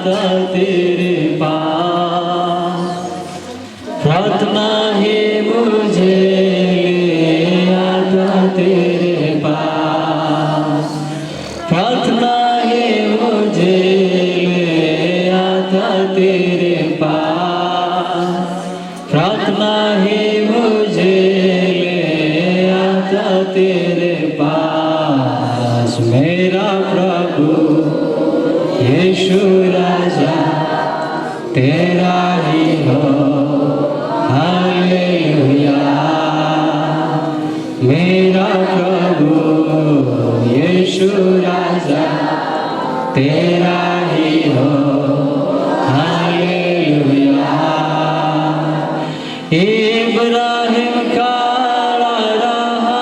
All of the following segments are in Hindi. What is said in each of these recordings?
आता तेरे पास, प्रार्थना ही मुझे ले आता तेरे पास, प्रार्थना ही मुझे ले आता तेरे पास, प्रार्थना ही मुझे ले आता तेरे पास। मेरा प्रभु यीशु राजा तेरा ही हो, हालेलुया। मेरा प्रभु यीशु राजा तेरा ही हो, हालेलुया। इब्राहिम का रहा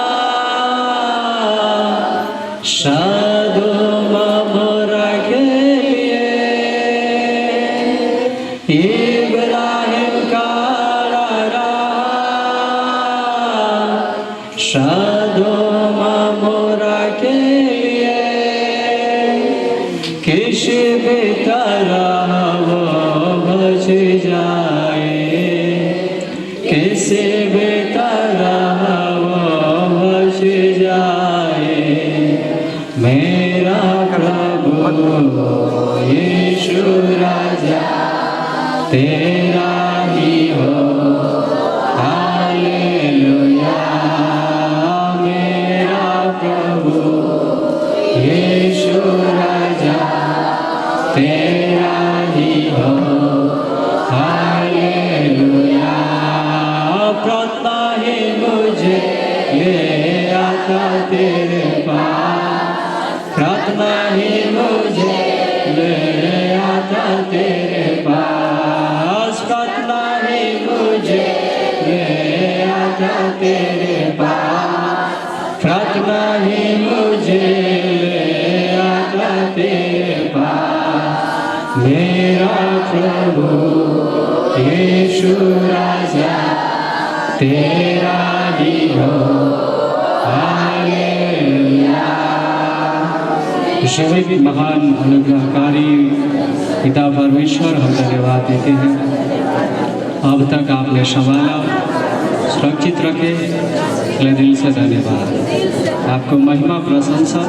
सदोम अमोरा के लिए, इब्राहिम का रहा सदोम अमोरा के लिए, किसी भी तरह वो बच जाए, किसी भी तरह वो बच जाए। मेरा प्रभु यीशु राजा तेरा ही हो, हालेलुया। मेरा प्रभु यीशु राजा तेरा ही हो, हालेलुया। प्रार्थना ही मुझे ले आता तेरे पास, प्रार्थना ही मुझे ले आता तेरे पास, प्रार्थना ही मुझे ले आता तेरे पास, प्रार्थना ही मुझे ले आता तेरे पास। मेरा प्रभु यीशु राजा तेरा ही हो, हालेलुया। शिव महान अनुग्रहकारी पिता परमेश्वर, हम धन्यवाद देते हैं अब तक आपने संभाला, सुरक्षित रखे, इसलिए दिल से धन्यवाद। आपको महिमा, प्रशंसा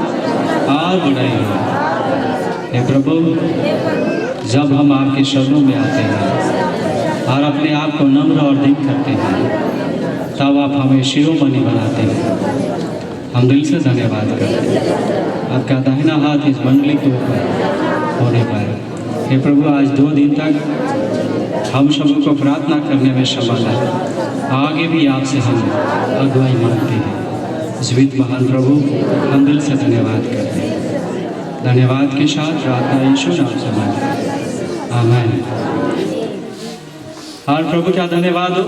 और बड़ाई हो। हे प्रभु, जब हम आपके शरणों में आते हैं और अपने आप को नम्र और दीन करते हैं, तब आप हमें शिरोमणि बनाते हैं। हम दिल से धन्यवाद करते हैं। आपका दाहिना हाथ इस मंडली के ऊपर होने पाए। हे प्रभु, आज 2 दिन तक हम सबों को प्रार्थना करने में संभाला, आगे भी आपसे हम अगुवाई मांगते हैं। जीवित महान प्रभु, हम दिल से धन्यवाद करते हैं। धन्यवाद के साथ प्रार्थना यीशु नाम से मांगते हैं, आमीन। और प्रभु का धन्यवाद हो।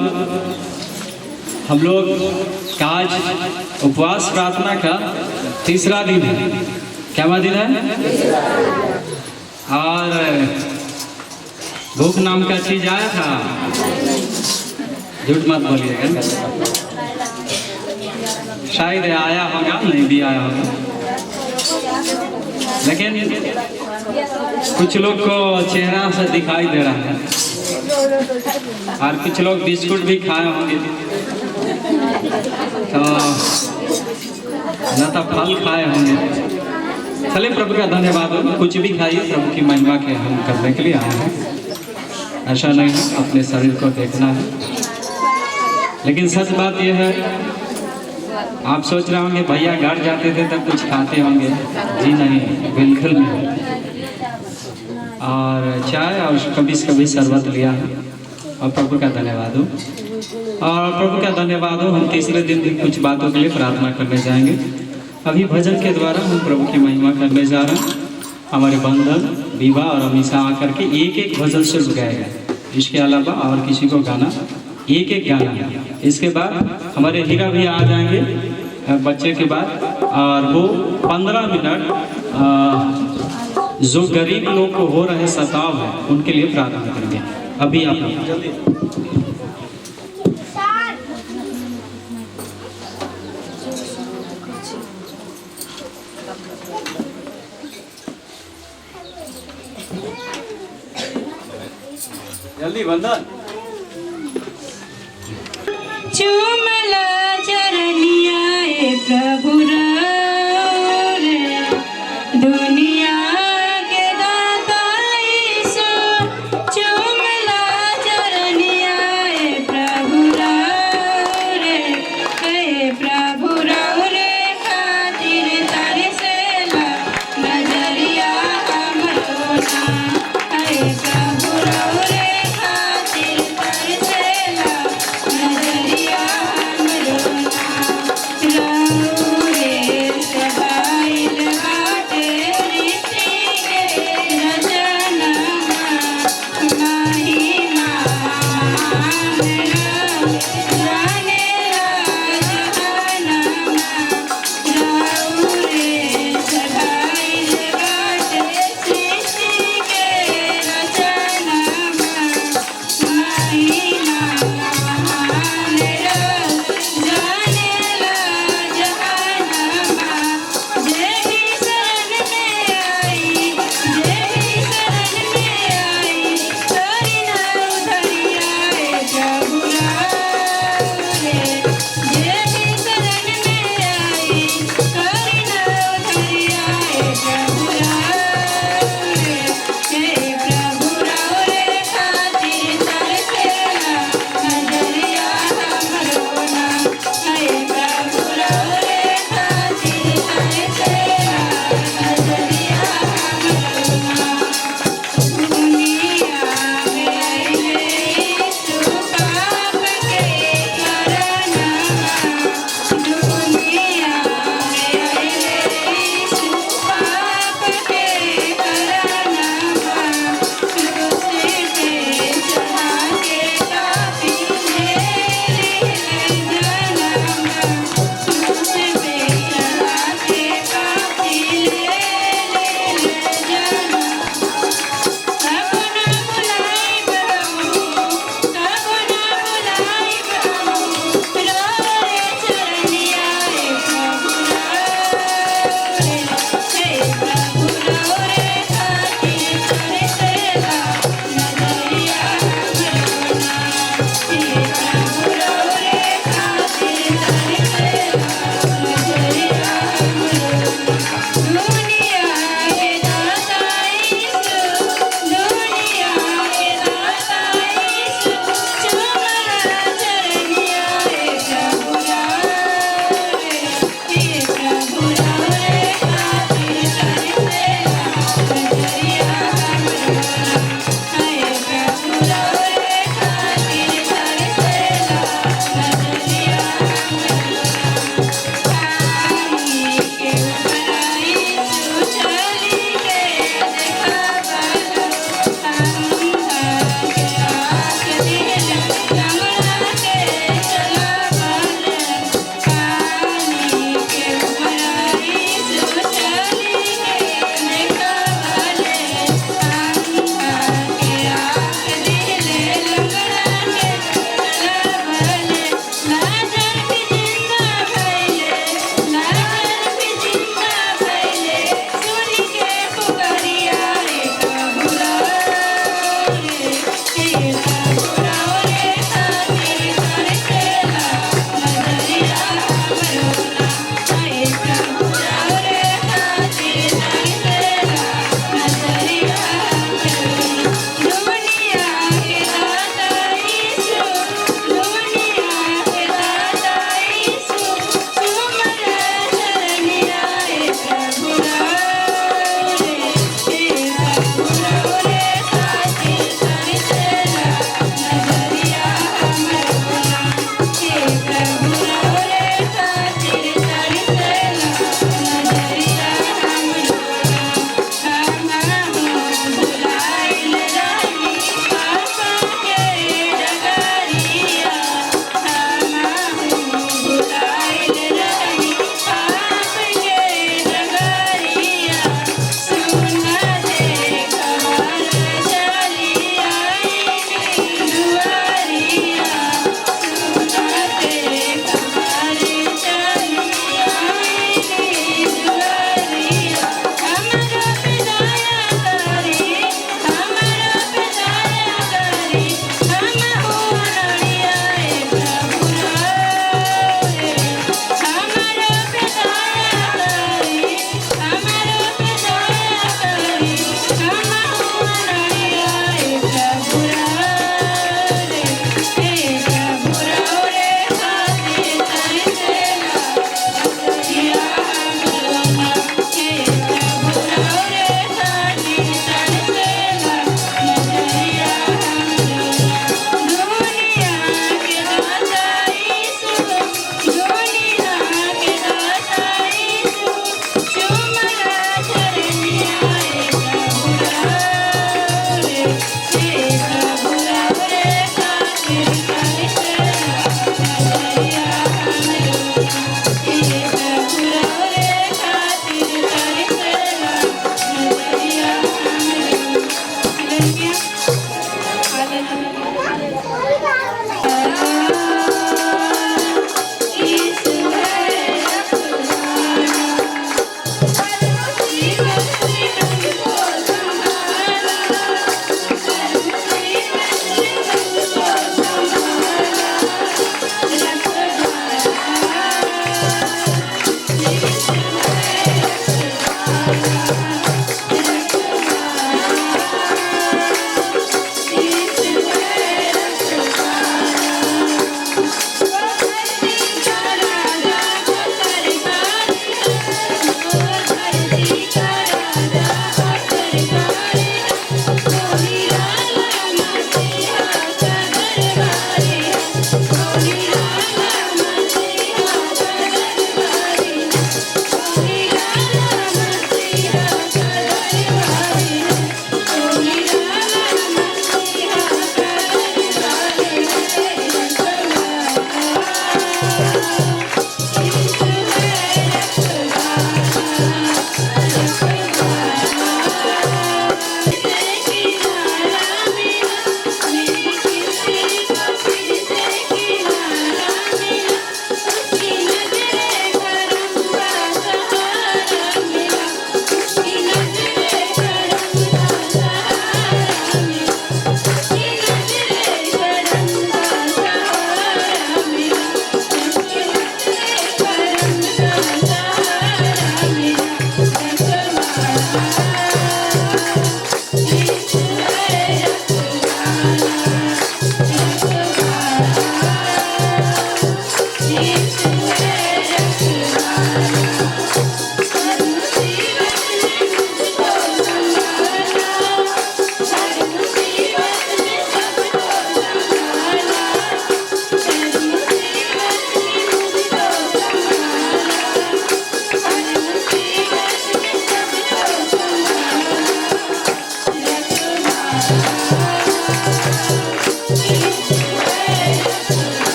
हम लोग का आज उपवास प्रार्थना का तीसरा दिन है। क्या दिन है? और भूख नाम का चीज आया था, झूठ मत बोलिएगा। शायद आया होगा, नहीं भी आया होगा, लेकिन कुछ लोग को चेहरा से दिखाई दे रहा है और कुछ लोग बिस्कुट भी खाए होंगे, तो न तो फल खाए होंगे। चलिए, प्रभु का धन्यवाद हो। कुछ भी खाइए, प्रभु की महिमा के हम करने के लिए आए हैं। ऐसा नहीं है अपने शरीर को देखना है, लेकिन सच बात यह है, आप सोच रहे होंगे भैया घर जाते थे तब कुछ खाते होंगे। जी नहीं, बिल्कुल नहीं। और चाय और कभी शरबत लिया है, और प्रभु का धन्यवाद हो। और प्रभु का धन्यवाद हो। हम तीसरे दिन भी कुछ बातों के लिए प्रार्थना करने जाएंगे। अभी भजन के द्वारा हम प्रभु की महिमा करने जा रहे हैं। हमारे बंधन, विवाह और अमीषा आकर के एक भजन सिर्फ गाएगा, इसके अलावा और किसी को गाना एक गाना है। इसके बाद हमारे हीरा भी आ जाएंगे बच्चे के बाद, और वो 15 मिनट जो गरीब लोग को हो रहे सताव है उनके लिए प्रार्थना करेंगे। अभी आप जल्दी जल्दी बंधन चुमला चरनिया ए प्रभु रे दुनिया के दाता यीशु चुमला चरनिया ए प्रभु रे प्रभु रे खातिर तरसेला नजरिया हमरो ना प्रभु रे खातिर तरसेला नजरिया हमरो ना रे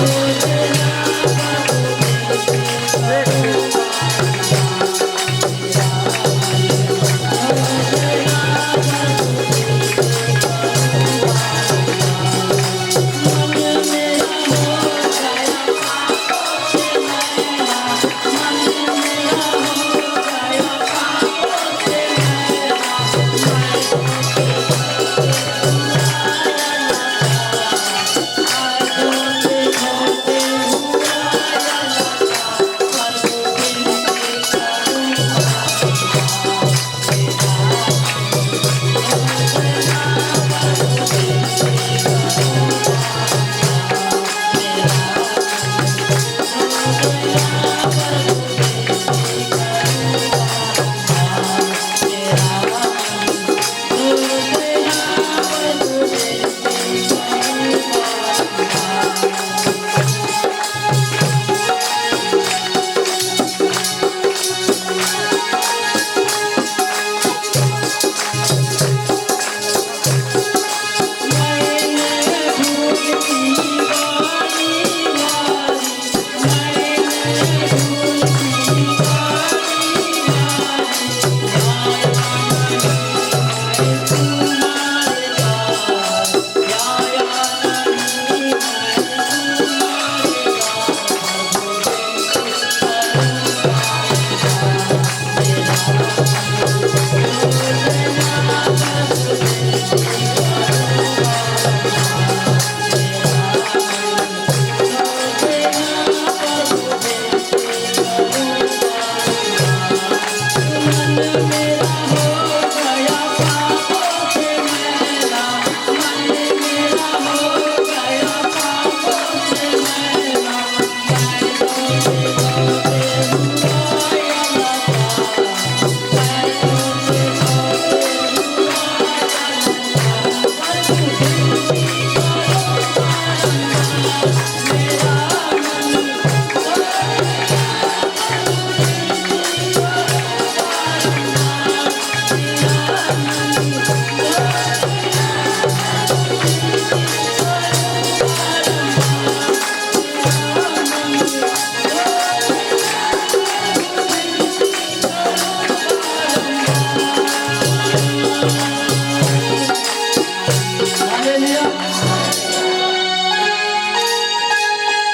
Oh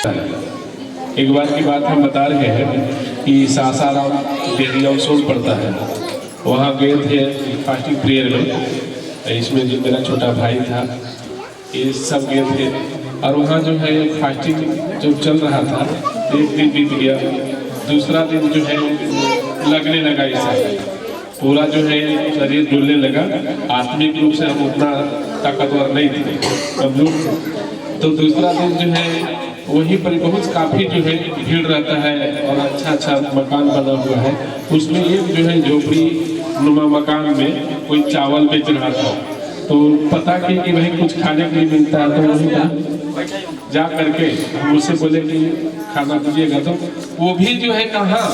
एक बार की बात हम बता रहे हैं कि सासाराम डेली ऑन पड़ता है, वहाँ गए थे फास्टिंग प्रेयर में। इसमें जो मेरा छोटा भाई था, ये सब गए थे और वहाँ जो है फास्टिंग जो चल रहा था, एक दिन बीत गया, दूसरा दिन जो है लगने लगा, ऐसा पूरा जो है शरीर डुलने लगा। आत्मिक रूप से हम उतना ताकतवर नहीं थे हम लोग। तो दूसरा दिन जो है वहीं पर बहुत काफ़ी जो है भीड़ रहता है और अच्छा मकान बना हुआ है। उसमें एक जो है झोपड़ी नुमा मकान में कोई चावल बेच रहा था। तो पता कि भाई कुछ खाने के लिए मिलता है, तो वहीं पर जा करके मुझसे बोले कि खाना दीजिएगा। तो वो भी जो है कहाँ,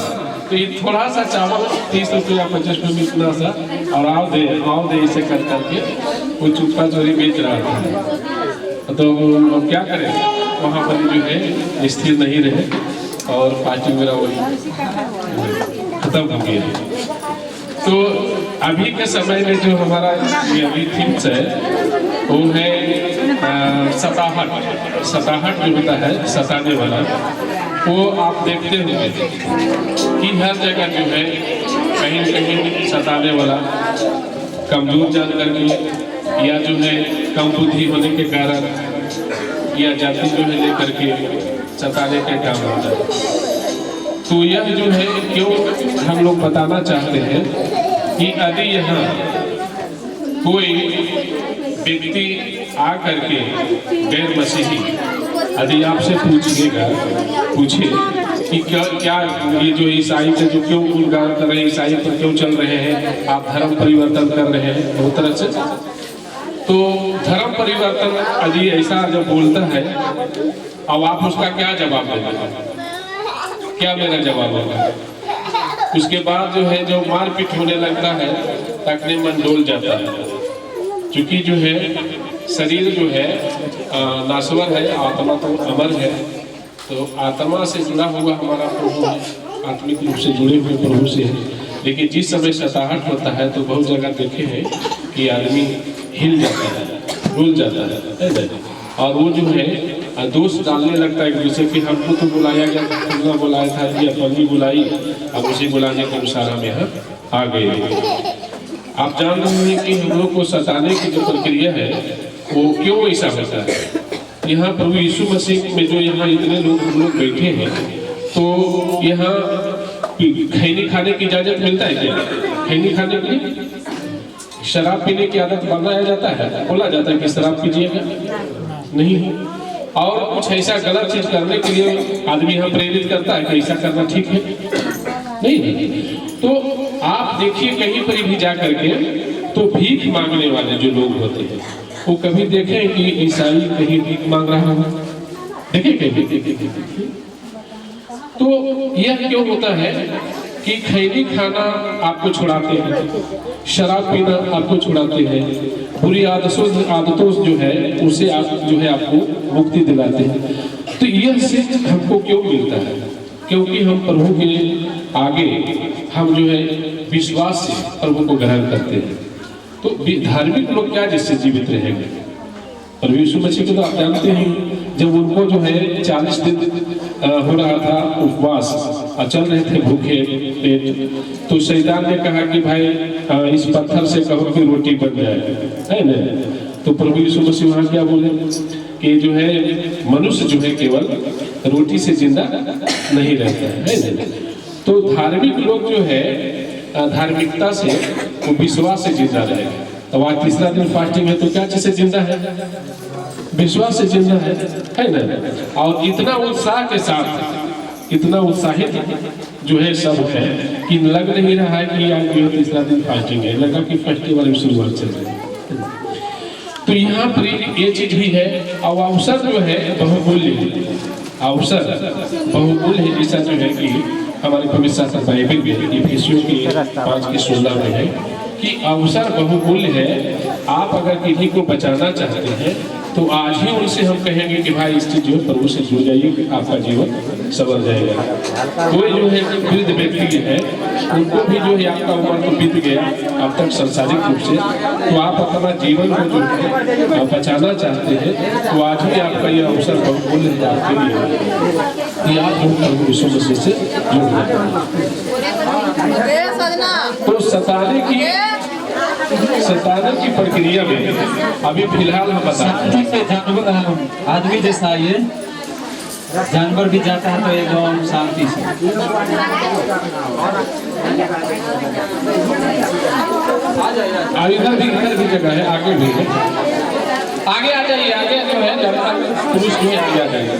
तो ये थोड़ा सा चावल 30 रुपया 50 रुपये इतना सा, और आओ दे इसे कर करके वो चुपका चोरी बेच रहा था। तो अब क्या करें, वहाँ पर जो है स्थिर नहीं रहे और फास्टिंग मेरा वही खत्म हो गया। तो अभी के समय में जो हमारा ये अभी थीम्स है वो है सताहट जो होता है, सताने वाला। वो आप देखते होंगे कि हर जगह जो है कहीं न कहीं सताने वाला कमजोर जान करके या जो है कम बुद्धि होने के कारण या जाति जो है लेकर के सताने का काम होता है। तो यह जो है क्यों हम लोग बताना चाहते हैं कि यदि यहाँ कोई व्यक्ति आ करके गैर मसीही यदि आपसे पूछे कि क्या ये जो ईसाई का जो क्यों गुणगान कर रहे हैं, ईसाई पर क्यों चल रहे हैं, आप धर्म परिवर्तन कर रहे हैं बहुत तरह से। तो धर्म परिवर्तन यदि ऐसा जब बोलता है, अब आप उसका क्या जवाब देंगे? क्या मेरा जवाब होगा? उसके बाद जो है जो मारपीट होने लगता है, तकने मन डोल जाता है। क्योंकि जो है शरीर जो है नासवर है, आत्मा तो अमर है। तो आत्मा से जुड़ा हुआ हमारा प्रभु है, आत्मिक रूप से जुड़े हुए प्रभु से है। लेकिन जिस समय सताहट होता है तो बहुत जगह देखे हैं कि आदमी हिल जाता है, डूल जाता है और वो जो है दोष डालने लगता है एक दूसरे की। हमको तो बुलाया गया, तुमने बुलाया था, ये अपनी बुलाई, अब उसी बुलाने के अनुसार हम यहाँ आ गए। आप जान रहे हैं कि हम लोग को सताने की जो प्रक्रिया है वो क्यों ऐसा होता है। यहाँ प्रभु यीशु मसीह में जो यहाँ इतने लोग हम लोग बैठे हैं, तो यहाँ खैनी खाने की इजाजत मिलता है क्या? खैनी खाने की, शराब पीने की आदत बनाया जाता है, बोला जाता है कि शराब पीजिएगा, नहीं। और कुछ ऐसा गलत चीज करने के लिए आदमी यहाँ प्रेरित करता है कि ऐसा करना ठीक है, नहीं। तो आप देखिए कहीं पर भी जा करके तो भीख मांगने वाले जो लोग होते हैं वो कभी देखें कि ईसाई कहीं भीख मांग रहा है? देखें कहीं? तो यह क्यों होता है कि खैनी खाना आपको छुड़ाते हैं, शराब पीना आपको छुड़ाते हैं, बुरी आदतों जो है उससे आप जो है आपको मुक्ति दिलाते हैं। तो यह सिर्फ हमको क्यों मिलता है? क्योंकि हम प्रभु के आगे हम जो है विश्वास से प्रभु को ग्रहण करते हैं। तो धार्मिक लोग क्या जिससे जीवित रहेंगे? प्रभु यीशु मसीह को तो आप जानते हैं, जब उनको जो है 40 दिन हो रहा था उपवास, चल रहे थे भूखे पेट, तो शैतान ने कहा कि भाई इस पत्थर से कहो कि रोटी बन जाए, है ना? तो प्रभु यीशु मसीह वहाँ क्या बोले कि जो है मनुष्य जो है केवल रोटी से जिंदा नहीं रहता है ना? तो धार्मिक लोग जो है धार्मिकता से वो विश्वास से जिंदा रहेगा। तो आज तीसरा दिन फास्टिंग है, तो क्या चीज से जिंदा है? विश्वास से जिंदा है ना? और इतना उत्साह के साथ, इतना उत्साहित जो है सब है कि लग नहीं रहा है कि आज जो तीसरा दिन फास्टिंग है, लगा कि फेस्टिवल की शुरुआत चल रही है। तो यहाँ पर ये चीज भी है। और अवसर जो है बहुमूल्य है, अवसर बहुमूल्य है। जैसा जो है कि हमारे पवित्र शास्त्र बाइबल में इफिसियों के 5:16 में है कि अवसर बहुमूल्य है। आप अगर किसी को बचाना चाहते हैं तो आज ही उनसे हम कहेंगे कि भाई इस चीज जो है प्रभु से जुड़ जाइए कि आपका जीवन सवर जाएगा। कोई जो है वृद्ध व्यक्ति है उनको भी जो है आपका उम्र तो बीत गया अब तक सांसारिक रूप से, तो आप अपना जीवन को जो है बचाना चाहते हैं तो आज ही आपका यह अवसर बहुमूल्य है आपके लिए कि आप जो प्रभु यीशु मसीह से जुड़ जाए। तो सताने की प्रक्रिया में अभी फिलहाल हम शांति से जानवर आदमी जैसा ये जानवर भी जाता है तो एकदम शांति से। इधर भी जगह है, आगे भी है, आगे आ जाइए, आगे जो है पुरुष भी आगे आ जाइए।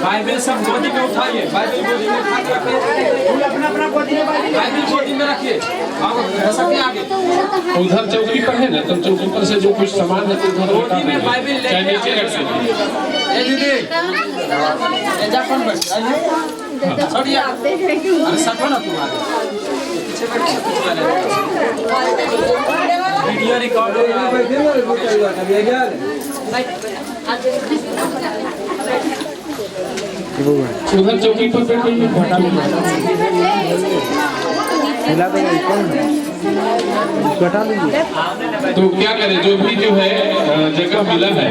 बाइबल सब गोदी में उठाइए, बाइबल गोदी में रखिए, अपना बाइबल गोदी में रखिए, आगे उधर चौकी पर है ना, तो चौकी पर से जो कुछ सामान है तो उधर गोदी में बाइबल चाहे नीचे रख सकते। ए दीदी ए जा कौन बैठ छोड़िया अरे सटो ना तुम आगे पीछे बैठ वीडियो रिकॉर्ड हो रहा है। उधर चौकी पर बैठिए। तो क्या करें, जो भी जो है जगह मिला है,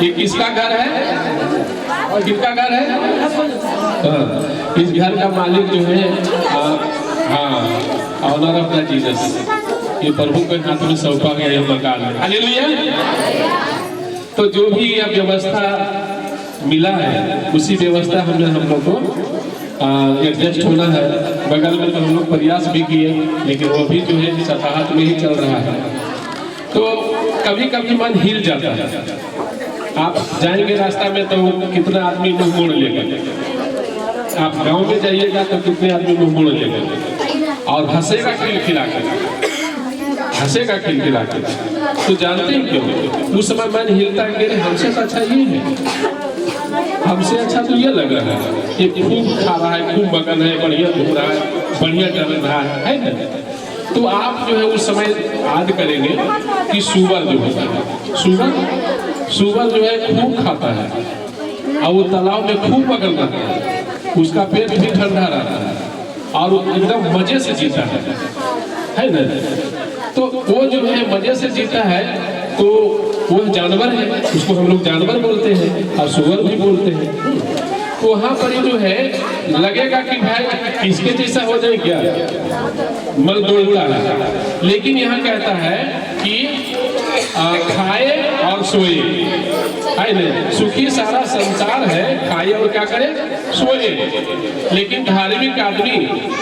ये किसका घर है और किसका घर है? इस घर का मालिक जो है ऑनर ऑफ द जीसस, ये प्रभु के हाथ में सौंपा गया यह मकान है। हालेलुया। तो जो भी यह व्यवस्था मिला है उसी व्यवस्था हम लोग को एडजस्ट होना है। बगल में तो हम लोग प्रयास भी किए लेकिन वो भी जो है सताहत में ही चल रहा है। तो कभी कभी मन हिल जाता है। आप जाएंगे रास्ता में तो कितना आदमी मुंह मोड़ लेगा, आप गांव में जाइएगा तो कितने आदमी मुंह मोड़ लेगा और हंसेगा खिलखिला के, हंसेगा खिलखिला के। तो जानते हैं क्यों? उस समय मन हिलता है कि हमसे तो अच्छा ये है, हमसे अच्छा तो ये लग रहा है, ये खूब खा रहा है, खूब मगन है, बढ़िया घूम रहा है, बढ़िया कर रहा है ना। तो आप जो है उस समय याद करेंगे कि सुअर जो होता है, सुअर जो है खूब खाता है और वो तालाब में खूब मगन रहता है, उसका पेट भी ठंडा रहता है और एकदम मजे से जीता है ना। तो वो जो है मजे से जीता है तो वो जानवर है, उसको हम लोग जानवर बोलते हैं और सुअर भी बोलते हैं। तो वहाँ पर जो है लगेगा कि भाई इसके जैसा हो जाए क्या, मन दौड़ता है। लेकिन यहाँ कहता है कि खाए और सोए, है ना। सुखी सारा संसार है, खाए और क्या करे, सोए। लेकिन धार्मिक आदमी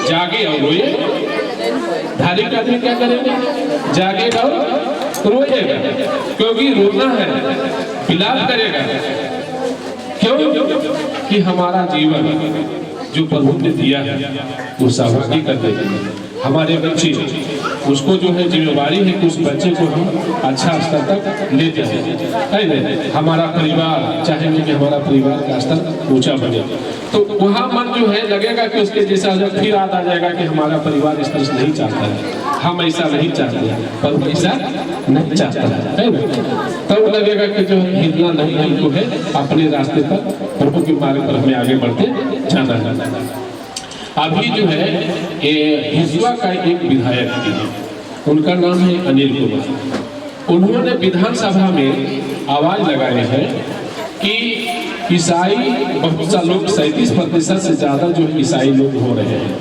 जागे और रोए। धार्मिक आदमी क्या करेंगे? जागेगा और रोएगा, क्योंकि रोना है, विलाप करेगा। क्यों? कि हमारा जीवन जो प्रभु ने दिया है वो सहभागी कर देगा। हमारे बच्चे, उसको जो है जिम्मेवारी है कि उस बच्चे को हम अच्छा स्तर तक ले जाए, है ना। हमारा परिवार चाहेंगे कि हमारा परिवार का स्तर ऊंचा बने, तो वहाँ मन जो है लगेगा कि उसके जैसा फिर याद आ जाएगा कि हमारा परिवार इस तरह से नहीं चाहता है, हम ऐसा नहीं चाहते, पर ऐसा नहीं चाहता है ना। तब लगेगा कि जो हिलना नहीं हमको है, अपने रास्ते पर प्रभु के मार्ग पर हमें आगे बढ़ते जाना है। अभी जो है ये हिजवा का एक विधायक थे, उनका नाम है अनिल कुमार। उन्होंने विधानसभा में आवाज लगाई है कि ईसाई बहुत सा लोग 37% से ज्यादा जो ईसाई लोग हो रहे हैं,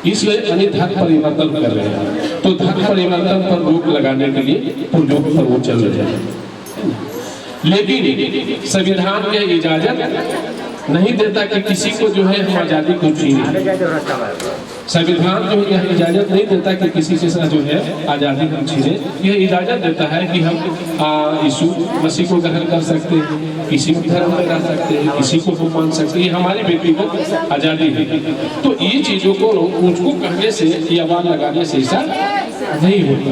इसलिए अनेक धर्म परिवर्तन कर रहे हैं। तो धर्म परिवर्तन पर रोक लगाने के लिए पुरजोर पर वो चल रहे हैं। लेकिन संविधान की इजाजत नहीं देता कि किसी को जो है हम आजादी को छीने। संविधान जो है इजाजत नहीं देता कि किसी के साथ जो है आजादी हम छीने। यह इजाजत देता है कि हम यीशु मसीह को ग्रहण कर सकते हैं, किसी भी धर्म में रह सकते हैं, किसी को हम मान सकते हैं, हमारी व्यक्तिगत आजादी है। तो ये चीजों को मुझको कहने से या आवाज लगाने से ऐसा नहीं होता।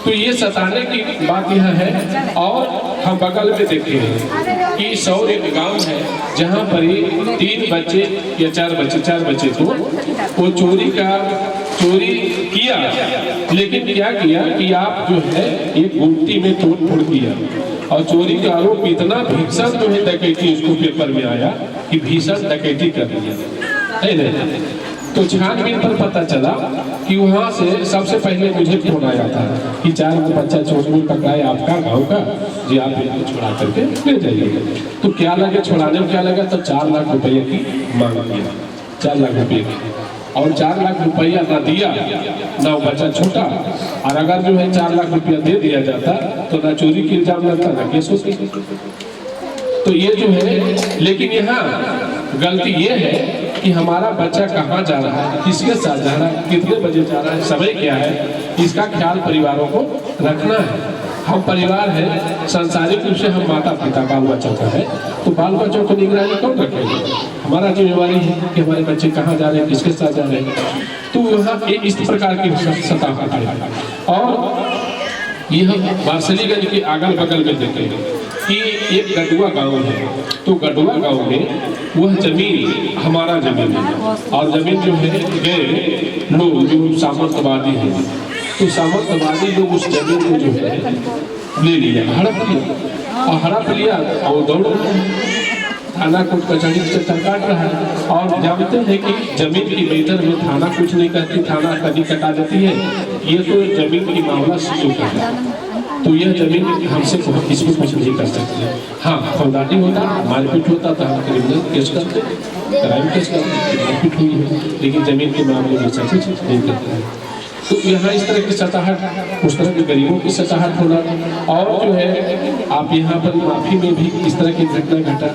तो ये सताने की बात यह है। और हम बगल में देखते हैं कि सौर एक गांव है जहां पर 3 बच्चे या 4 बच्चे को वो चोरी किया, लेकिन क्या किया कि आप जो है एक गुमटी में तोड़ फोड़ किया, और चोरी का आरोप इतना भीषण जो है डकैती उसको पेपर में आया कि भीषण डकैती कर दिया है नहीं। तो छानबीन पर पता चला कि वहाँ से सबसे पहले मुझे फोन आया था कि 4 बच्चा चोर में पकड़ाए आपका गांव का, जी आप इनको छुड़ा करके ले जाइए। तो क्या लगे छुड़ाने में, क्या लगा, तो 4 लाख रुपये की मांग किया, 4 लाख रुपये की, और 4 लाख रुपया ना दिया ना बच्चा छूटा। और अगर जो है 4 लाख रुपया दे दिया जाता तो ना चोरी की इल्जाम लगता ना केस होती। तो ये जो है, लेकिन यहाँ गलती ये है कि हमारा बच्चा कहाँ जा रहा है, किसके साथ जा रहा है, कितने बजे जा रहा है, समय क्या है, इसका ख्याल परिवारों को रखना है। हम परिवार है, सांसारिक रूप से हम माता पिता बाल बच्चों का है, तो बाल बच्चों को निगरानी कौन रखेगा? हमारा जिम्मेवारी है कि हमारे बच्चे कहाँ जा रहे हैं, किसके साथ जा रहे हैं। तो यहाँ इस प्रकार की सताहट है। और यह बासलीगंज के अगल बगल में देखेंगे कि एक गडुआ गांव है, तो गडुआ गांव में वह जमीन हमारा जमीन है, और जमीन जो है गए लोग जो सामंतवादी हैं, तो सामंतवादी लोग उस जमीन को जो है ले लिया, हड़प लिया, और हड़प लिया और दौड़ थाना कोर्ट कचहरी से काट रहा है। और जानते हैं कि जमीन की बेहतर में थाना कुछ नहीं कहती, थाना कभी कटा देती है, ये तो जमीन की मामला शुरू कर रहा है। तो यह जमीन हमसे इसमें कुछ नहीं कर सकते। हाँ, फौजदारी होता, मारपीट होता तो हम क्रिमिनल केस करते, क्राइम केस करते, मारपीट हुई है, लेकिन जमीन के मामले में सब कुछ नहीं करते हैं। तो यहाँ इस तरह की सताहट, उस तरह के गरीबों की सताहट होना, और जो है आप यहाँ पर माफी में भी इस तरह की घटना घटा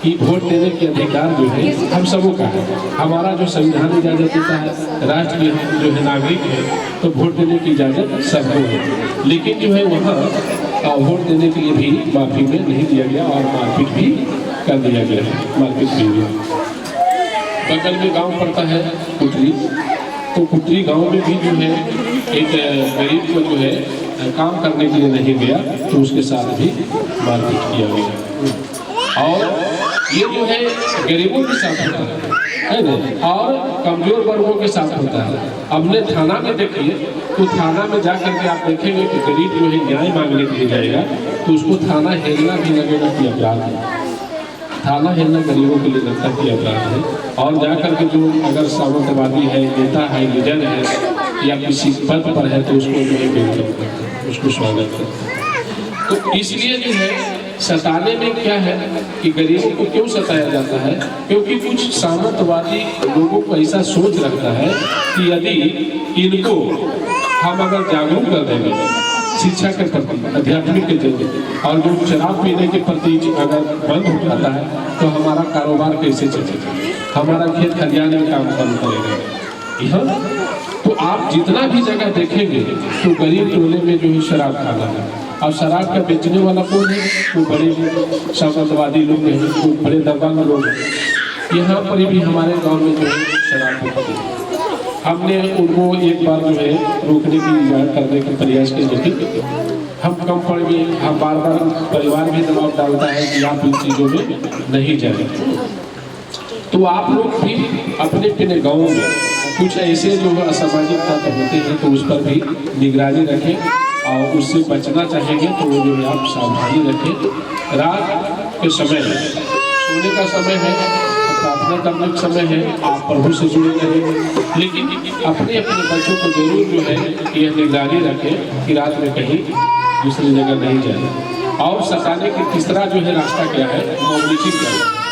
कि वोट देने के अधिकार जो है हम सबों का है। हमारा जो संविधान इजाजत देता है, राष्ट्र की हम जो है नागरिक है, तो वोट देने की इजाजत सबको है, लेकिन जो है वहाँ वोट देने के लिए भी माफी में नहीं दिया गया, और मारपीट भी कर दिया गया, मारपीट भी हुआ। बगल में गाँव पड़ता है कुटरी, तो कुटरी गांव में भी जो है एक गरीब को जो है काम करने के लिए नहीं गया, तो उसके साथ भी मारपीट किया गया। और ये जो है गरीबों के साथ होता है ना, और कमजोर वर्गों के साथ होता है। अपने थाना में देखिए, तो थाना में जा करके आप देखेंगे कि गरीब जो है न्याय मांगने के लिए जाएगा, तो उसको थाना हेलना भी लगेगा कि अपराध है, थाना हेलना गरीबों के लिए लगता कि अपराध है। और जाकर के जो अगर सामंतवादी है, नेता है, लीडर है, या किसी पद पर है, तो उसको जो है वेलकम करते हैं, उसको स्वागत करते हैं। तो इसलिए जो है सताने में क्या है कि गरीबों को क्यों सताया जाता है, क्योंकि कुछ सामंतवादी लोगों को ऐसा सोच रखता है कि यदि इनको हम अगर जागरूक कर देंगे शिक्षा के प्रति, आध्यात्मिक के जरिए, और जो शराब पीने के प्रति अगर बंद हो जाता है, तो हमारा कारोबार कैसे चलेगा, हमारा खेत खलियान में काम कम करेगा। यह तो आप जितना भी जगह देखेंगे तो गरीब टोले में जो है शराब खाना है, और शराब का बेचने वाला कौन है, वो बड़े सामंतवादी लोग हैं, वो बड़े दबंग लोग हैं। यहाँ पर भी हमारे गाँव में जो है शराब होती है, हमने उनको एक बार जो है रोकने की करने का प्रयास किया, लेकिन हम कम पड़ गए। हम बार बार परिवार भी दबाव डालता है कि आप इन चीज़ों में नहीं जाए। तो आप लोग भी अपने अपने गाँव में कुछ ऐसे जो असामाजिक तत्व होते हैं, तो उस पर भी निगरानी रखें, और उससे बचना चाहेंगे तो वो जो है आप सावधानी रखें। रात के समय सोने का समय है, प्रार्थना करने का समय है, आप प्रभु से जुड़े रहें, लेकिन अपने अपने बच्चों को जरूर जो है यह निगरानी रखें कि रात में कहीं दूसरी जगह नहीं जाए। और सताने की तीसरा जो है रास्ता क्या है, मोबलिचिंग का।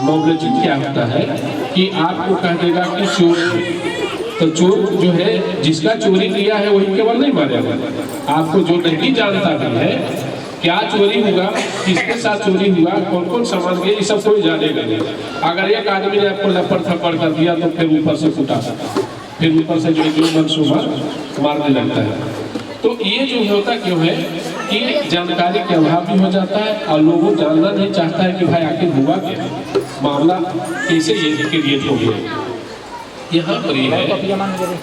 मोबलिचिंग क्या होता है कि आपको कह देगा कि चोर है, तो चोर जो है जिसका चोरी किया है वही केवल नहीं मारेगा, आपको जो नहीं जानता भी है क्या चोरी हुआ, किसके साथ चोरी हुआ, कौन कौन सामान गया, ये सब कोई जानेगा नहीं। अगर एक आदमी ने आपको लपड़ थप्पड़ कर दिया तो फिर ऊपर से कुटा, फिर ऊपर से जो मनसूबा मारने लगता है। तो ये जो होता क्यों है कि जानकारी के अभाव भी हो जाता है, और लोगों जानना नहीं चाहता है कि भाई आखिर हुआ क्या, मामला कैसे ये क्रिएट हो गया। यहाँ पर ये है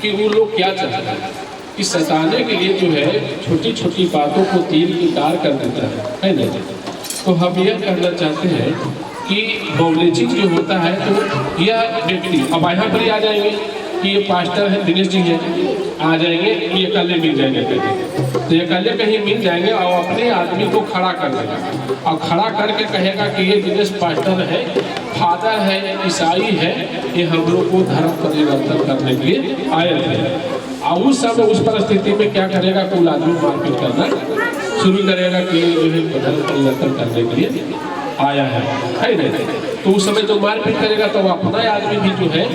कि वो लोग क्या चाहते हैं कि सताने के लिए जो है छोटी छोटी बातों को तीर की तार कर देता है ना। तो हम यह कहना चाहते हैं कि मोबलिचिंग जो होता है, तो यह व्यक्ति अब यहाँ पर ही आ जाएंगे कि ये पास्टर है दिनेश जी है, आ जाएंगे, ये अकेले मिल जाएंगे कहीं, तो ये अकेले कहीं मिल जाएंगे और अपने आदमी को खड़ा कर देगा और खड़ा करके कहेगा कि ये दिनेश पास्टर है, फादर है, ईसाई है, ये हम लोग को धर्म परिवर्तन करने के लिए आए थे। और उस समय उस परिस्थिति में क्या करेगा, कुल आदमी मारपीट करना शुरू करेगा कि जो है धर्म परिवर्तन करने के लिए आया है नहीं। तो उस समय जो मारपीट करेगा तो अपना आदमी भी जो है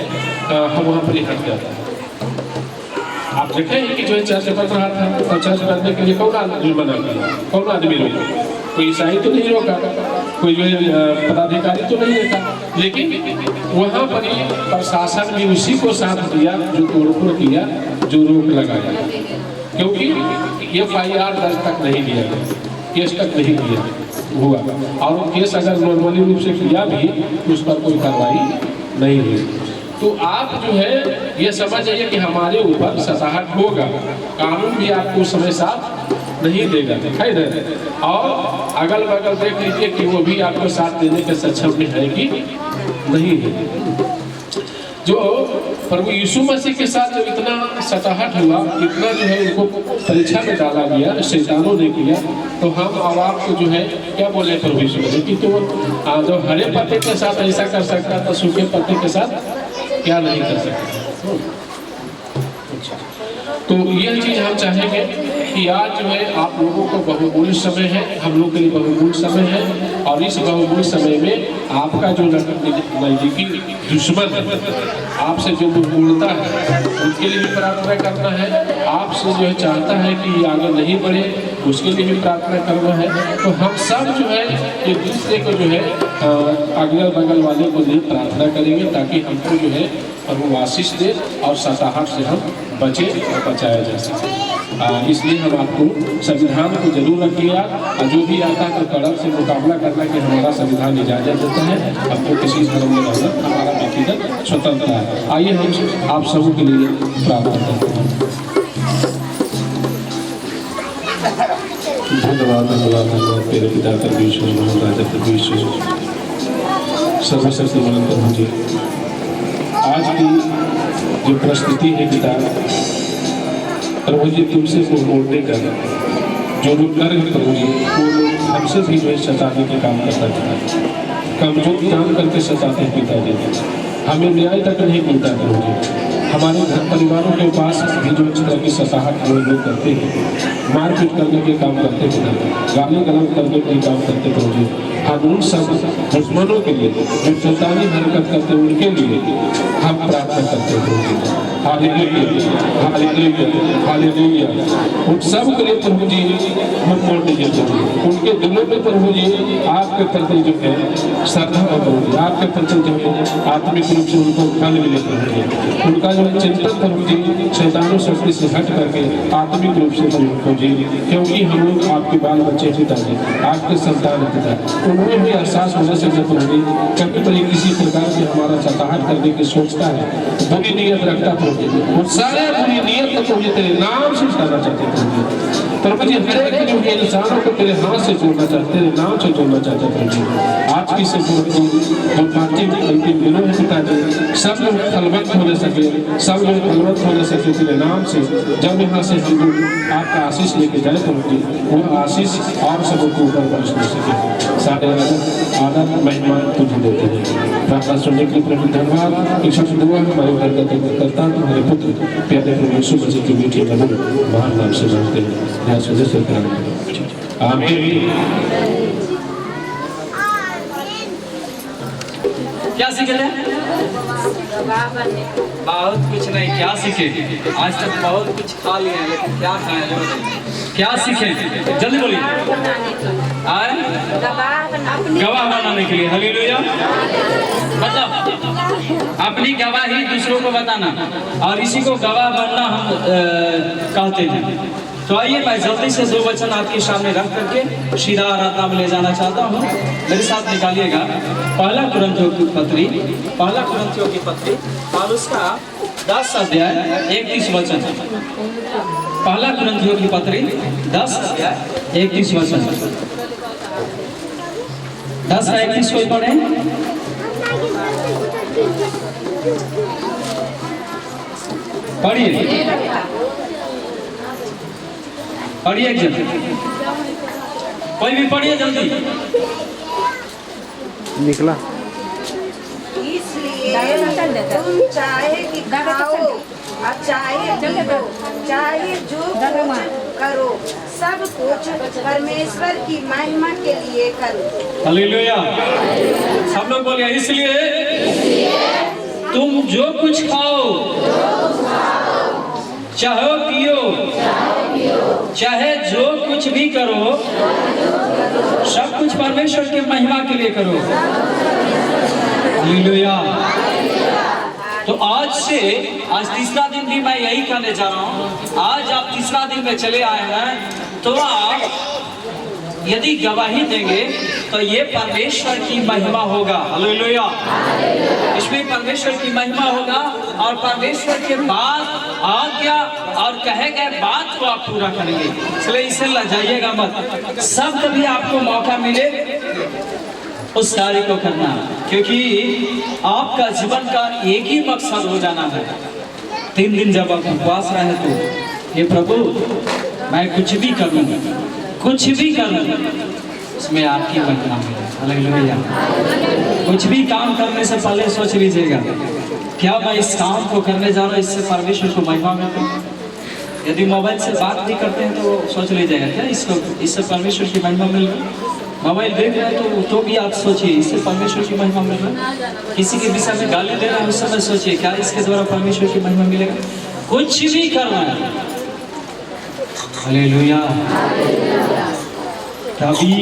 हम वहाँ पर ही हट जाता है। आप देखे हैं कि जो है चर्च बन रहा था, तो चर्च बनने के लिए कौन आदमी बना, कौन आदमी रोका? कोई ईसाई तो नहीं रोका, कोई जो है पदाधिकारी तो नहीं रोका, लेकिन वहाँ पर ही प्रशासन भी उसी को साथ दिया जो तोड़फोड़ किया, जो रोक लगाया, क्योंकि FIR दर्ज तक नहीं दिया गया, केस तक नहीं किया हुआ, और केस अगर नॉर्मली रूप से किया भी तो उस पर कोई कार्रवाई नहीं हुई। तो आप जो है ये समझ जाइए कि हमारे ऊपर सताहट होगा, कानून भी आपको समय साथ नहीं देगा, दिखाई दे रहा, और अगल बगल देख लीजिए कि वो भी आपको साथ देने के सक्षम में है कि नहीं है। जो प्रभु यीशु मसीह के साथ जो इतना सताहट हुआ, इतना जो है उनको परीक्षा में डाला गया, शैतानों ने किया, तो हम अब आपको जो है क्या बोले प्रभु यीशु मसीह कि तो जो हरे पत्ते के साथ ऐसा कर सकता था, सूखे पत्ते के साथ क्या नहीं कर सकता। तो यह चीज हम चाहेंगे कि आज जो है आप लोगों को बहुमूल्य समय है, हम लोग के लिए बहुमूल्य समय है, और इस बहुमूल्य समय में आपका जो नजदीकी दुश्मन है, आपसे जो मूर्खता है, उनके लिए भी प्रार्थना करना है, आपसे जो है चाहता है कि ये आगे नहीं बढ़े, उसके लिए भी प्रार्थना करना है। तो हम सब जो है एक दूसरे को जो है अगल बगल वाले को लिए प्रार्थना करेंगे, ताकि हमको जो है प्रभु आशीष दे और सताहट से हम बचे और बचाया जा सके। इसलिए हम आपको संविधान को जरूर रखिएगा, और जो भी आता है तो कड़क से मुकाबला करना कि हमारा संविधान इजाजत देता है, हमको किसी धर्म में रहना हमारा व्यक्तिगत स्वतंत्रता है। आइए हम आप सबों के लिए प्रार्थना करते हैं। धन्यवाद धन्यवाद धन्यवाद तेरे पिता परमेश्वर, महाराजा परमेश्वर, सर्वशक्तिमान प्रभु जी, आज की जो परिस्थिति है पिता प्रभु जी, तुमसे मुँह मोड़ने का जो लोग कर प्रभु जी, वो लोग हमसे भी जो है सताने के काम करता था, कमजोर काम करके सताते पिताजी, हमें न्याय तक नहीं मिलता प्रभु जी। हमारे घर परिवारों के पास भी जो इस तरह की सताहट लोग करते हैं, मारपीट करने के काम करते हैं, गाली गलौज करने के काम करते प्रभु जी, हम उन सब दुश्मनों के लिए जो शैतानी हरकत करते हैं उनके लिए हम प्रार्थना करते हैं। Hallelujah hallelujah hallelujah. उन सब के लिए प्रभु जी हम मोड़ दीजिए प्रभु, उनके दिलों में प्रभु जी आपके प्रति जो है श्रद्धा है प्रभु जी, आपके प्रति जो है आत्मिक रूप से उनको फल मिले प्रभु जी, उनका जो चिंतन प्रभु जी शैतानों शक्ति से हट करके आत्मिक रूप से प्रभु जी, क्योंकि हम लोग आपके बाल बच्चे पिताजी, आपके संतान पिता, उन्हें भी एहसास होने से प्रभु जी कभी कभी किसी प्रकार की हमारा सताहट करने की सोचता है, बुरी नीयत रखता प्रभु जी, वो सारे बुरी नीयत को प्रभु जी तेरे नाम से हटाना चाहते प्रभु जी, हर एक जो इंसानों को तेरे हाथ से जोड़ना चाहते, तेरे नाम से जोड़ना चाहते प्रभु जी। आज की से जो बातचीत अंतिम दिनों में पिताजी सब लोग फलवंत होने सके, सब लोग फलवंत होने सके तेरे नाम से, जब यहाँ से हम लोग आपका आशीष लेके जाए प्रभु जी, वो आशीष और सबों को ऊपर बरस हो सके। सारे आदर महिमा तुझे देते हैं। प्रार्थना सुनने के लिए प्रभु धन्यवाद। ईश्वर से दुआ हमारे घर का करता तुम्हारे पुत्र प्यारे प्रभु यीशु मसीह की मीठी मधुर महान नाम से मांगते हैं। आमीन। क्या सीखे थे? बहुत कुछ नहीं, क्या सीखे? आज तक बहुत कुछ खा लिए हैं, लेकिन क्या खाए? क्या सीखे? जल्दी बोलिए। गवाह बनाने के लिए। हालेलुया। मतलब अपनी गवाही दूसरों को बताना, और इसी को गवाह बनना हम कहते हैं। तो आइए मैं जल्दी से दो वचन आपके सामने रख करके सीधा आराधना में ले जाना चाहता हूँ। मेरे साथ निकालिएगा पहला कुरिन्थियों की पत्री और उसका 10 अध्याय 31 वचन। पहला कुरिन्थियों की पत्री 10 अध्याय 31 वचन। 10 का 31 कोई पढ़े? पढ़िए पढ़िए एक जन, कोई भी पढ़िए जल्दी। निकला। इसलिए तुम चाहे कि खाओ और चाहे पीओ, चाहे जो कुछ करो, सब कुछ परमेश्वर की महिमा के लिए करो। हालेलुया। सब लोग बोलिए, इसलिए तुम जो कुछ खाओ, चाहे पियो, चाहे जो कुछ भी करो, सब कुछ परमेश्वर के महिमा के लिए करो। हालेलुया। तो आज तीसरा दिन भी मैं यही कहने जा रहा हूँ। आज आप तीसरा दिन में चले आए हैं, तो आप यदि गवाही देंगे तो ये परमेश्वर की महिमा होगा। हालेलुया। इसमें परमेश्वर की महिमा होगा और परमेश्वर के बाद आज्ञा और कहे गए बात को आप पूरा करेंगे। इसलिए इसे लजाइएगा मत। सब कभी आपको मौका मिले उस कार्य को करना, क्योंकि आपका जीवन का एक ही मकसद हो जाना है। 3 दिन जब आप उपवास रहे तो ये प्रभु मैं कुछ भी करूँ, कुछ भी करूँ, उसमें आपकी महिमा मिले। हालेलुया। कुछ भी काम करने से पहले सोच लीजिएगा, क्या मैं इस काम को करने जा रहा हूँ, इससे परमेश्वर को महिमा मिले। यदि मोबाइल से बात भी करते हैं तो सोच लीजिएगा, क्या इससे परमेश्वर की महिमा मिल रही है। मोबाइल देख रहे हैं तो भी आप सोचिए, इससे परमेश्वर की महिमा मिल रहा है। किसी के विषय में गाली दे रहे हैं, उस समय सोचिए, क्या इसके द्वारा परमेश्वर की महिमा मिलेगा। कुछ भी करना है। हालेलुया। तभी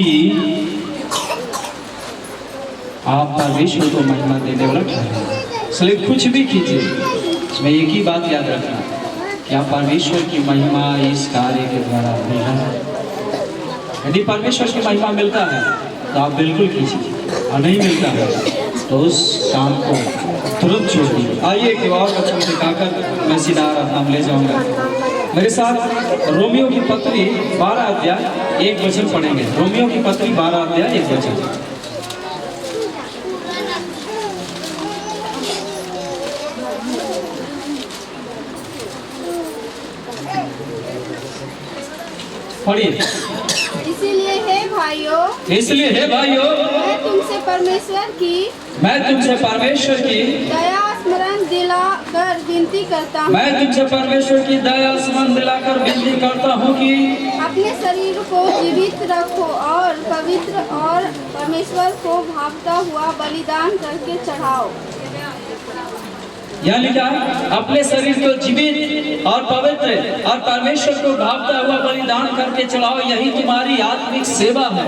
आप परमेश्वर को महिमा देने वाला ठहरे। इसलिए कुछ भी कीजिए, इसमें एक ही बात याद रखना, क्या परमेश्वर की महिमा इस कार्य के द्वारा मिल रहा है। यदि परमेश्वर की महिमा मिलता है तो आप बिल्कुल कीजिए, और नहीं मिलता है तो उस काम को तुरंत छोड़ दीजिए। आइए एक और वचन दिखाकर मैं सीधा नाम ले जाऊंगा। मेरे साथ रोमियो की पत्री 12 अध्याय 1 वचन पढ़ेंगे। रोमियो की पत्री 12 अध्याय 1 वचन। पढ़िए। इसलिए हे भाइयों, मैं तुमसे परमेश्वर की दया स्मरण दिलाकर विनती करता हूँ। मैं तुमसे परमेश्वर की दया स्मरण दिलाकर विनती करता हूँ कि अपने शरीर को जीवित रखो और पवित्र और परमेश्वर को भावता हुआ बलिदान करके चढ़ाओ। यानी क्या, अपने शरीर को जीवित और पवित्र और परमेश्वर को भावता हुआ बलिदान करके चढ़ाओ। यही तुम्हारी आत्मिक सेवा है।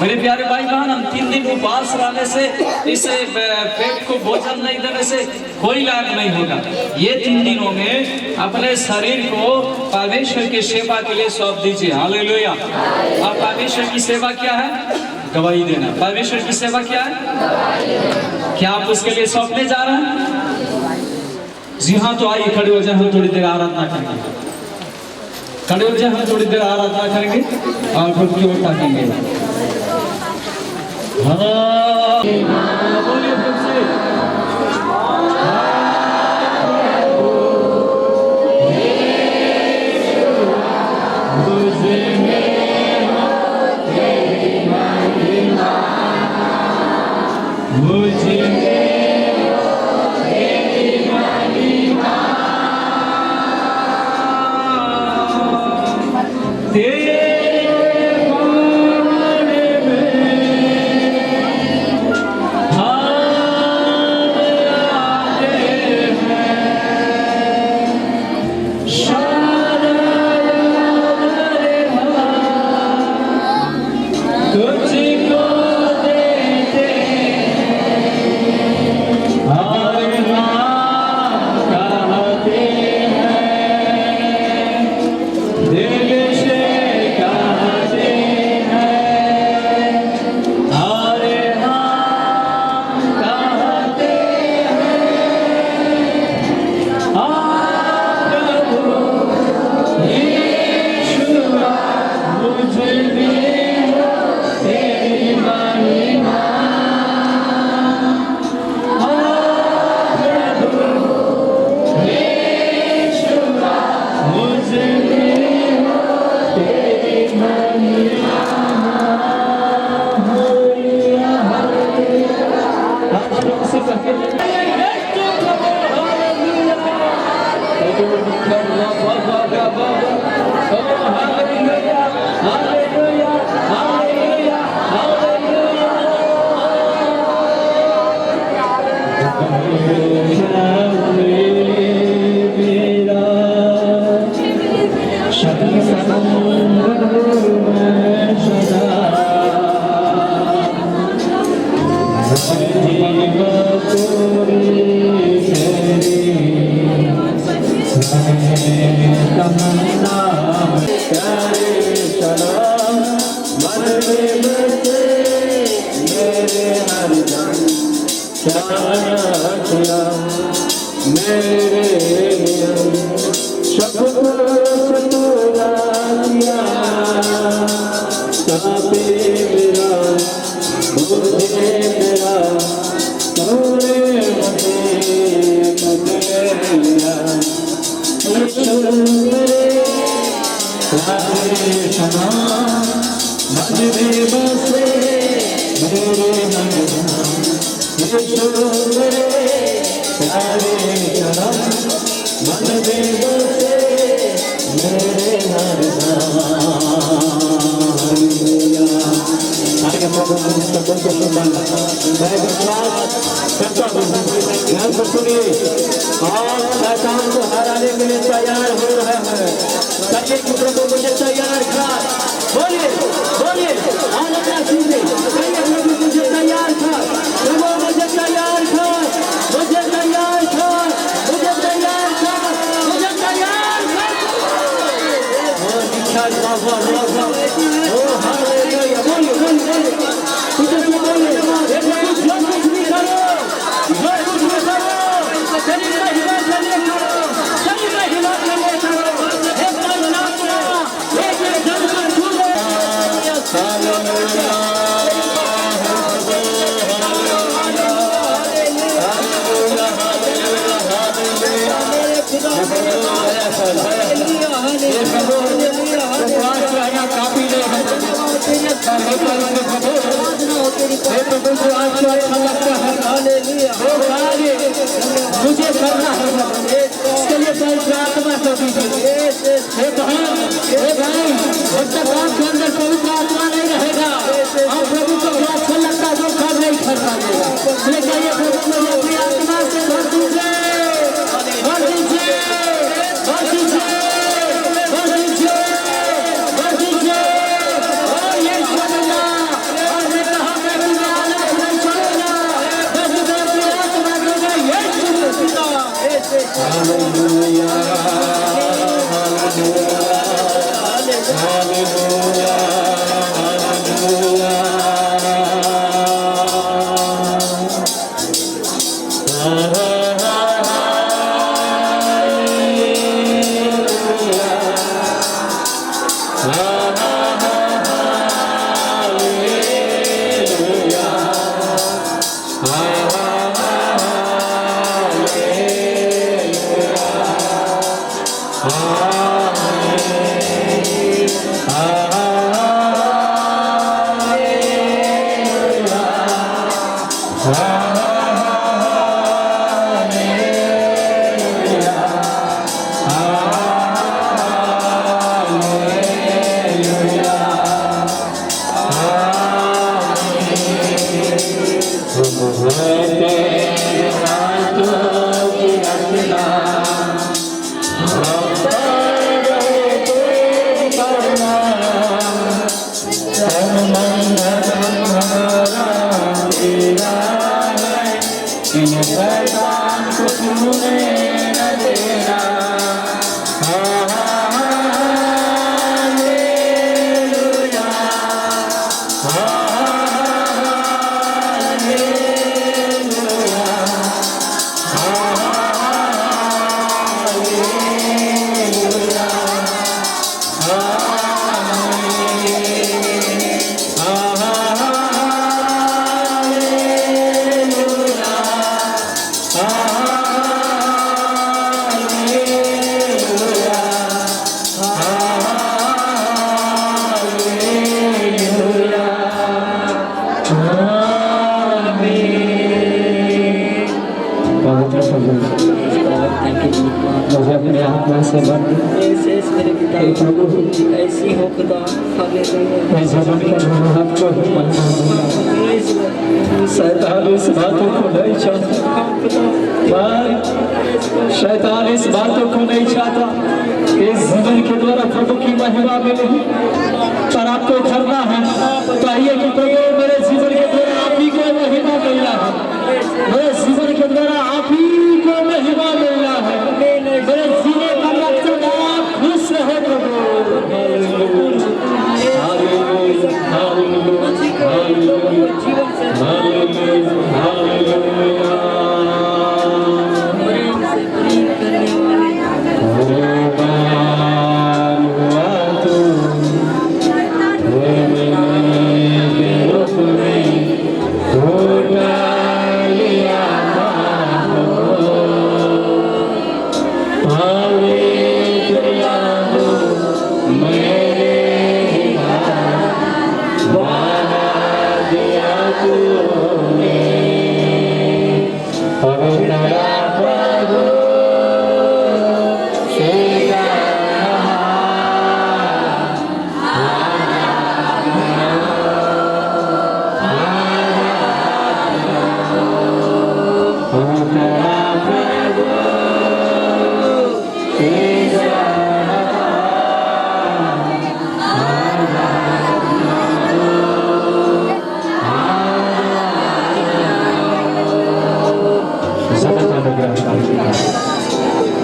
मेरे प्यारे भाई बहन, हम 3 दिन उपवास रहने से, इस पेट को भोजन नहीं देने से कोई लाभ नहीं होगा। ये 3 दिनों में अपने शरीर को परमेश्वर की सेवा के लिए सौंप दीजिए। हालेलुया। और परमेश्वर की सेवा क्या है? गवाही देना। परमेश्वर की सेवा क्या है? क्या आप उसके लिए सौंपने जा रहे हैं? जी हाँ, तो आइए खड़े हो जाए, हम थोड़ी देर आराधना करेंगे। खड़े हो जाए, हम थोड़ी देर आराधना करेंगे और प्रभु की ओर ताकेंगे। बोलिए फिर से। साया किया मेरे लिए सब कुछ तूने किया तापे मेरा मुझे मेरा तूने मुझे बदल लिया यीशु मेरे सारे सना मजबे बसे मेरे मन यीशु मेरे सारे सना मजबे बसे मेरे मन आगे प्रभु सबको सुनना मैं विश्वास करता हूँ ध्यान से सुनिए और शैतान को हराने के लिए तैयार हो रहा है कहिए कि प्रभु मुझे तैयार कर बोलिए बोलिए आज अपना सुनिए कहिए प्रभु मुझे तैयार कर प्रभु मुझे तैयार कर मुझे तैयार कर मुझे तैयार कर मुझे तैयार कर और इच्छा ओ हालेलुया बोलिए बोलिए कुछ बोलिए कुछ भी करो कुछ भी करो शरीर का हिम्मत करने करो शरीर का हिम्मत करने करो एक बार नाम एक जन का झूले हालेलुया काफी मुझे करना है इसके लिए पवित्र आत्मा को दीजिए हे भाई जब तक आपके अंदर पवित्र आत्मा नहीं रहेगा आप प्रभु को जो अच्छा लगता है वो कर नहीं कर पाएगा इसलिए कहिए प्रभु मुझे अपनी आत्मा से भर दीजिए भर दीजिए भर दीजिए भर दीजिए भर दीजिए और ये छोड़ना और मैं कहा मैं तुम्हें आलस नहीं छोड़ूंगा मैं तुम्हें अपनी आत्मा दूंगा ये सुनो हालेलुया हालेलुया हालेलुया मुझे अपने आत्मा से भर प्रभु ऐसी हो खुदा मैं जीवन के हाथ को ही शैतान इस बातों को नहीं चाहता शैतान इस बातों को नहीं चाहता इस जीवन के द्वारा प्रभु की महिमा मिले पर आपको करना है चाहिए कि प्रभु मेरे जीवन के द्वारा आप ही को महिमा मिलना है मेरे जीवन के द्वारा आप ही को महिमा मिलना है मेरे जीने का मकसद आप खुश रहे प्रभु हालेलुया हालेलुया हालेलुया हालेलुया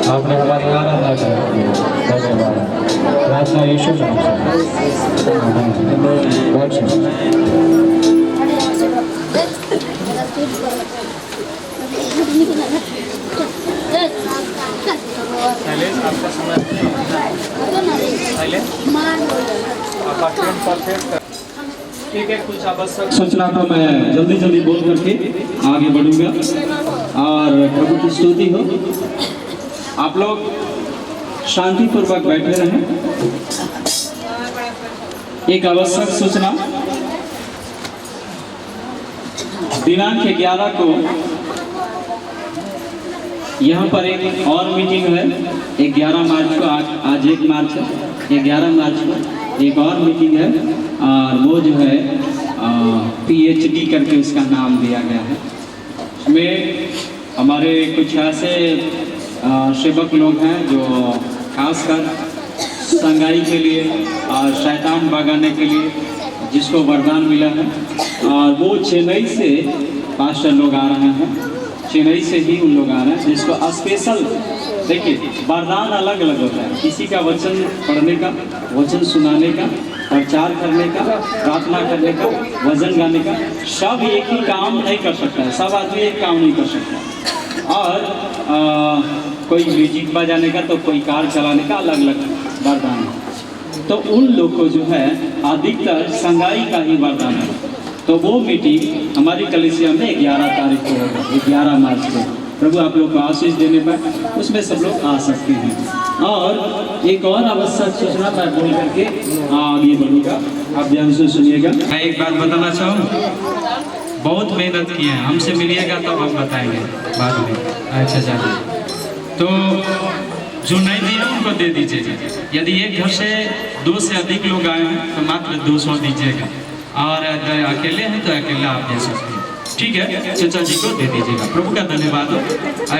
आपने हमारी आराधना की। धन्यवाद। प्रार्थना यीशु नाम से। बहुत ठीक है, कुछ आवश्यक सूचना को मैं जल्दी जल्दी बोल करके आगे बढ़ूंगा और प्रभु की स्तुति हो। आप लोग शांतिपूर्वक बैठे रहें। एक आवश्यक सूचना, दिनांक 11 को यहाँ पर एक और मीटिंग है। 11 मार्च को, आज 1 मार्च है, 11 मार्च को एक और मीटिंग है और वो जो है PhD करके उसका नाम दिया गया है। उसमें हमारे कुछ ऐसे सेवक लोग हैं जो खासकर संगाई के लिए और शैतान भगाने के लिए जिसको वरदान मिला है, और वो चेन्नई से पास्टर लोग आ रहे हैं। चेन्नई से ही उन लोग आ रहे हैं जिसको स्पेशल, देखिए वरदान अलग अलग होता है। किसी का वचन पढ़ने का, वचन सुनाने का, प्रचार करने का, प्रार्थना करने का, भजन गाने का, सब एक ही काम नहीं कर सकता है। सब आदमी एक काम नहीं कर सकता। और कोई म्यूजिक बजाने का, तो कोई कार चलाने का, अलग अलग वरदान है। तो उन लोग को जो है अधिकतर संगाई का ही वरदान है। तो वो मीटिंग हमारी कलीसिया में 11 तारीख को होगा, 11 मार्च को। प्रभु आप लोग को आशीष देने पर उसमें सब लोग आ सकते हैं। और एक और आवश्यक सूचना मैं बोल करके आगे बढ़ूँगा, आप ध्यान से सुनिएगा। मैं एक बात बताना चाहूँ, बहुत मेहनत की है। हमसे मिलिएगा तो हम बताएंगे बाद में। अच्छा चलिए, तो जो नहीं दिए उनको दे दीजिएगा। यदि एक घर से 2 से अधिक लोग आए हैं तो मात्र 200 दीजिएगा, और अगर अकेले हैं तो अकेला आप दे सकते हैं। ठीक है, चाचा जी को दे दीजिएगा। प्रभु का धन्यवाद हो।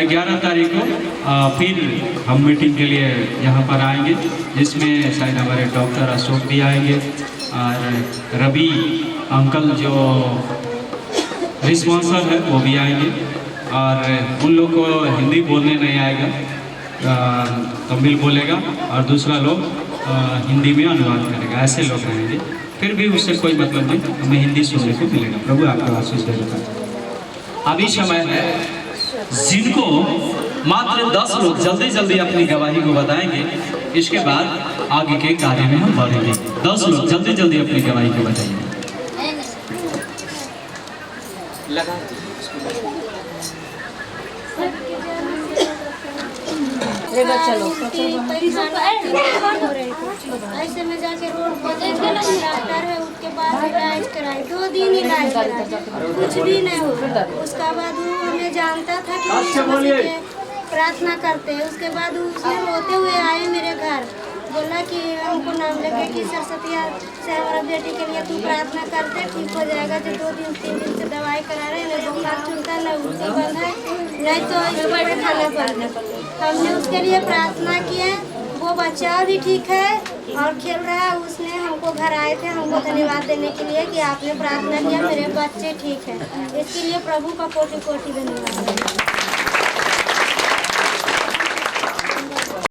11 तारीख को फिर हम मीटिंग के लिए यहाँ पर आएंगे, जिसमें शायद हमारे डॉक्टर अशोक भी आएंगे और रवि अंकल जो रिस्पॉन्सर है वो भी आएंगे। और उन लोग को हिंदी बोलने नहीं आएगा, तमिल बोलेगा और दूसरा लोग हिंदी में अनुवाद करेगा। ऐसे लोग रहेंगे, फिर भी उससे कोई मतलब नहीं, हमें हिंदी सुनने को मिलेगा। प्रभु आपका आशीष देगा। अभी समय है जिनको मात्र 10 लोग जल्दी जल्दी अपनी गवाही को बताएंगे, इसके बाद आगे के कार्य में हम बढ़ेंगे। 10 लोग जल्दी जल्दी अपनी गवाही को बताइए। ऐसे में जाके रोड पर डॉक्टर है, उसके बाद इलाज कराए, 2 दिन इलाज कराए, कुछ भी नहीं हुआ। उसका बाद वो हमें जानता था कि प्रार्थना करते हैं। उसके बाद उसने रोते हुए आए मेरे घर, बोला कि हमको नाम लेके कि सरस्वती से हमारा बेटी के लिए तू प्रार्थना करते, ठीक हो जाएगा। जो 2 दिन 3 दिन से दवाई करा रहे हैं, बुखार चलता है, न उल्टी बंद है, नहीं तो इसको खाना पड़ता। हमने उसके लिए प्रार्थना की है, वो बच्चा भी ठीक है और खेल रहा है। उसने हमको घर आए थे हमको धन्यवाद देने के लिए कि आपने प्रार्थना किया, मेरे बच्चे ठीक है। इसके लिए प्रभु का कोटि कोटि धन्यवाद।